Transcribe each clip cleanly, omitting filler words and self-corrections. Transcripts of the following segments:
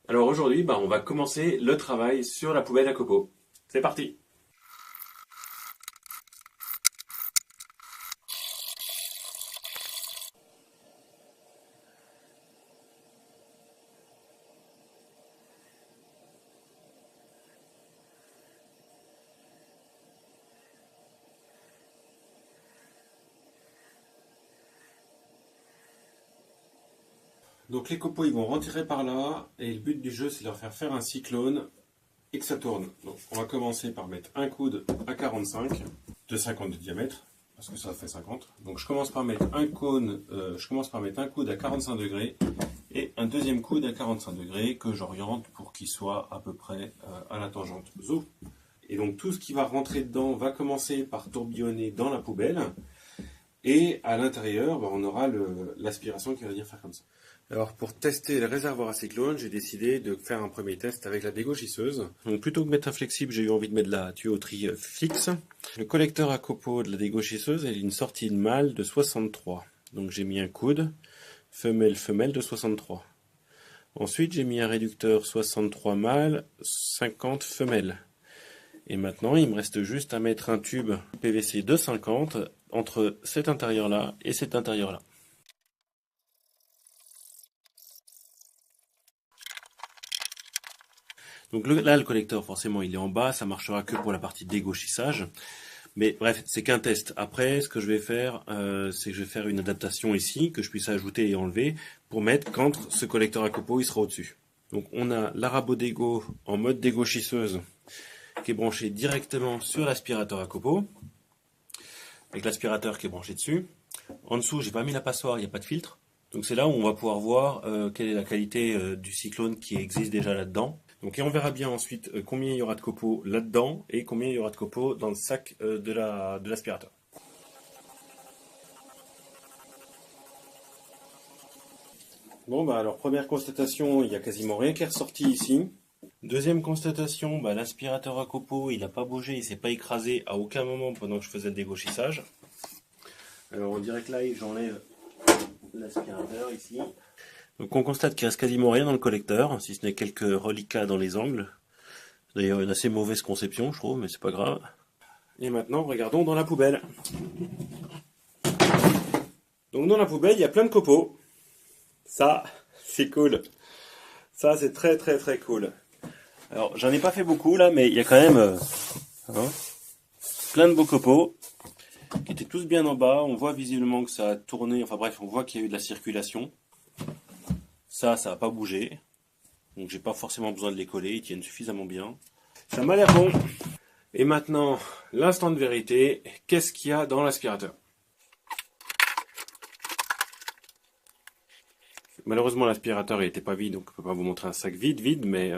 Alors aujourd'hui, on va commencer le travail sur la poubelle à copeaux. C'est parti! Donc les copeaux ils vont rentrer par là et le but du jeu c'est de leur faire un cyclone et que ça tourne. Donc on va commencer par mettre un coude à 45 de 50 de diamètre parce que ça fait 50. Donc je commence par mettre un coude à 45 degrés et un deuxième coude à 45 degrés que j'oriente pour qu'il soit à peu près à la tangente ZO. Et donc tout ce qui va rentrer dedans va commencer par tourbillonner dans la poubelle et à l'intérieur on aura l'aspiration qui va venir faire comme ça. Alors pour tester le réservoir à cyclone, j'ai décidé de faire un premier test avec la dégauchisseuse. Donc plutôt que de mettre un flexible, j'ai eu envie de mettre de la tuyauterie fixe. Le collecteur à copeaux de la dégauchisseuse a une sortie de mâle de 63. Donc j'ai mis un coude, femelle de 63. Ensuite j'ai mis un réducteur 63 mâle, 50 femelles. Et maintenant il me reste juste à mettre un tube PVC de 50 entre cet intérieur-là et cet intérieur-là. Donc là, le collecteur, forcément, il est en bas, ça marchera que pour la partie dégauchissage. Mais bref, c'est qu'un test. Après, ce que je vais faire, c'est que je vais faire une adaptation ici, que je puisse ajouter et enlever, pour mettre quand ce collecteur à copeaux, il sera au-dessus. Donc on a l'arabo d'égo en mode dégauchisseuse, qui est branché directement sur l'aspirateur à copeaux, avec l'aspirateur qui est branché dessus. En dessous, j'ai pas mis la passoire, il n'y a pas de filtre. Donc c'est là où on va pouvoir voir quelle est la qualité du cyclone qui existe déjà là-dedans. Donc, et on verra bien ensuite combien il y aura de copeaux là-dedans et combien il y aura de copeaux dans le sac de l'aspirateur. Bon, alors première constatation, il n'y a quasiment rien qui est ressorti ici. Deuxième constatation, l'aspirateur à copeaux, il n'a pas bougé, il ne s'est pas écrasé à aucun moment pendant que je faisais le dégauchissage. Alors on dirait que là, j'enlève l'aspirateur ici. Donc on constate qu'il reste quasiment rien dans le collecteur, si ce n'est quelques reliquats dans les angles. D'ailleurs une assez mauvaise conception je trouve, mais c'est pas grave. Et maintenant regardons dans la poubelle. Donc dans la poubelle il y a plein de copeaux. Ça c'est cool. Ça c'est très très très cool. Alors j'en ai pas fait beaucoup là, mais il y a quand même plein de beaux copeaux qui étaient tous bien en bas. On voit visiblement que ça a tourné, enfin bref, on voit qu'il y a eu de la circulation. Ça n'a pas bougé. Donc j'ai pas forcément besoin de les coller, ils tiennent suffisamment bien. Ça m'a l'air bon. Et maintenant, l'instant de vérité, qu'est-ce qu'il y a dans l'aspirateur? Malheureusement l'aspirateur n'était pas vide, donc je ne peux pas vous montrer un sac vide, mais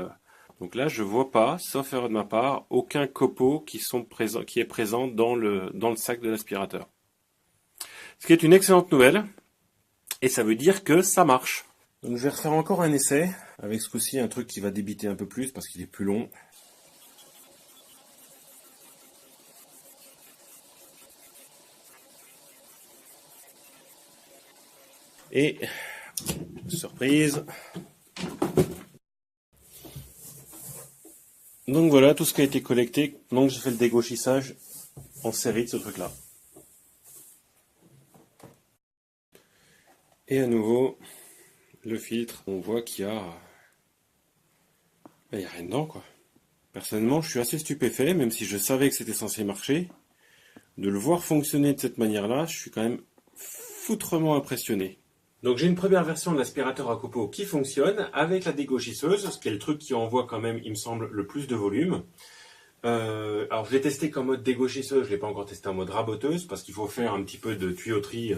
donc là je vois pas, sauf erreur de ma part, aucun copeau qui est présent dans le sac de l'aspirateur. Ce qui est une excellente nouvelle, et ça veut dire que ça marche. Donc je vais refaire encore un essai, avec ce coup-ci un truc qui va débiter un peu plus parce qu'il est plus long. Et, surprise, donc voilà tout ce qui a été collecté, donc j'ai fait le dégauchissage en série de ce truc-là. Et à nouveau, le filtre, on voit qu'il y a... il n'y a rien dedans, quoi. Personnellement, je suis assez stupéfait, même si je savais que c'était censé marcher. De le voir fonctionner de cette manière-là, je suis quand même foutrement impressionné. Donc j'ai une première version de l'aspirateur à copeaux qui fonctionne avec la dégauchisseuse, ce qui est le truc qui envoie quand même, il me semble, le plus de volume. Alors je l'ai testé comme mode dégauchisseuse, je ne l'ai pas encore testé en mode raboteuse, parce qu'il faut faire un petit peu de tuyauterie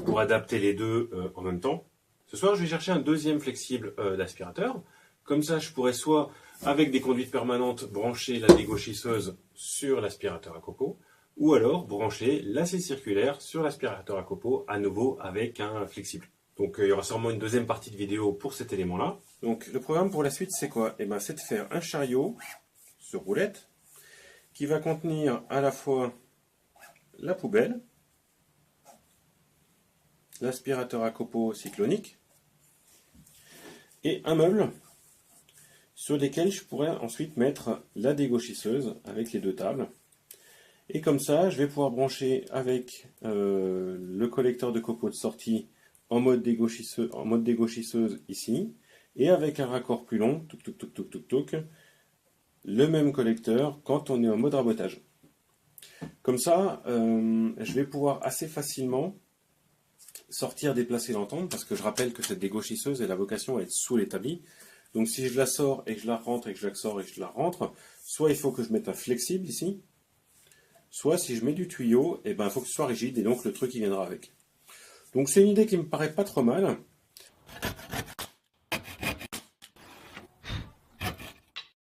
pour adapter les deux en même temps. Ce soir, je vais chercher un deuxième flexible d'aspirateur. Comme ça, je pourrais soit, avec des conduites permanentes, brancher la dégauchisseuse sur l'aspirateur à copeaux, ou alors brancher l'acier circulaire sur l'aspirateur à copeaux, à nouveau avec un flexible. Donc il y aura sûrement une deuxième partie de vidéo pour cet élément-là. Donc le programme pour la suite, c'est quoi? C'est de faire un chariot sur roulette, qui va contenir à la fois la poubelle, l'aspirateur à copeaux cyclonique, et un meuble sur lesquels je pourrais ensuite mettre la dégauchisseuse avec les deux tables. Et comme ça, je vais pouvoir brancher avec le collecteur de copeaux de sortie en mode dégauchisseuse ici, et avec un raccord plus long, le même collecteur quand on est en mode rabotage. Comme ça, je vais pouvoir assez facilement sortir, déplacer l'entente, parce que je rappelle que cette dégauchisseuse, elle a vocation à être sous l'établi. Donc si je la sors et que je la rentre et que je la sors et que je la rentre, soit il faut que je mette un flexible ici, soit si je mets du tuyau, il faut que ce soit rigide et donc le truc il viendra avec. Donc c'est une idée qui me paraît pas trop mal.